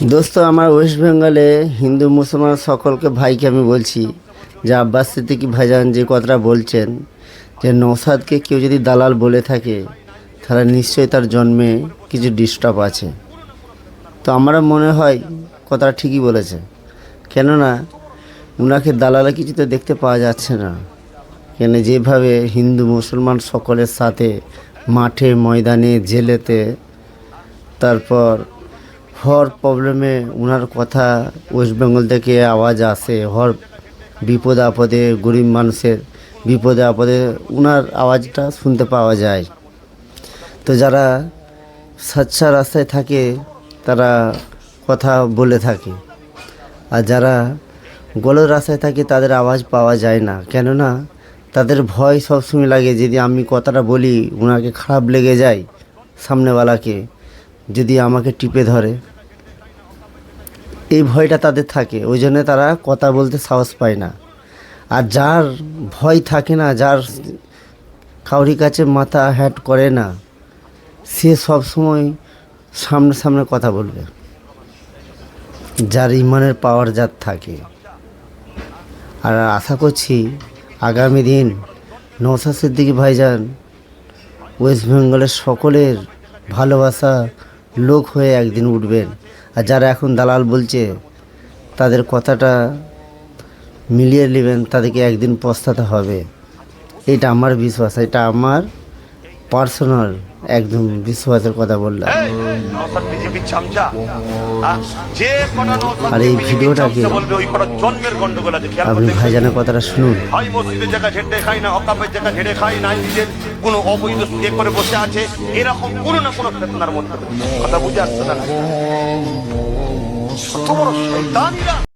দোস্ত, আমার ওয়েস্ট বেঙ্গলে হিন্দু মুসলমান সকলকে ভাইকে আমি বলছি যে আব্বাস সিদ্দিকী ভাইজান যে কথাটা বলছেন যে নওশাদকে কেউ যদি দালাল বলে থাকে তাহলে নিশ্চয়ই তার জন্মে কিছু ডিস্টার্ব আছে। তো আমরা মনে হয় কথাটা ঠিকই বলেছে, কেননা উনাকে দালালে কিছু তো দেখতে পাওয়া যাচ্ছে না। কেন যেভাবে হিন্দু মুসলমান সকলের সাথে মাঠে ময়দানে জেলেতে, তারপর হর প্রবলেমে উনার কথা ওয়েস্ট বেঙ্গল থেকে আওয়াজ আসে, হর বিপদে আপদে গরিব মানুষের বিপদে আপদে উনার আওয়াজটা শুনতে পাওয়া যায়। তো যারা স্বচ্ছ রাস্তায় থাকে তারা কথা বলে থাকে, আর যারা গলদ রাস্তায় থাকে তাদের আওয়াজ পাওয়া যায় না, কেননা তাদের ভয় সবসময় লাগে যদি আমি কথাটা বলি ওনাকে খারাপ লেগে যায়, সামনেওয়ালাকে যদি আমাকে টিপে ধরে, এই ভয়টা তাদের থাকে। ওই জন্য তারা কথা বলতে সাহস পায় না। আর যার ভয় থাকে না, যার কাউরি কাছে মাথা হ্যাট করে না, সে সব সময় সামনে সামনে কথা বলবে, যার ইমানের পাওয়ার যার থাকে। আর আশা করছি আগামী দিন নওশাদ সিদ্দিকী ভাইজান ওয়েস্ট বেঙ্গলের সকলের ভালোবাসা লোক হয়ে একদিন উঠবেন। আর যারা এখন দালাল বলছে তাদের কথাটা মিলিয়ে নেবেন, তাদেরকে একদিন পস্তাতে হবে। এটা আমার বিশ্বাস, এটা আমার পার্সোনাল একদম বিশ্বাসের কথা বললাম। আর এই ভিডিওটাকে আপনি ভাইজানের কথাটা শুনুন। কোনো অবৈধ ইয়ে করে বসে আছে, এরকম কোনো না কোনো ফেতনার মধ্যে কথা বুঝে আসছে না। কত বড় শয়তানিরা।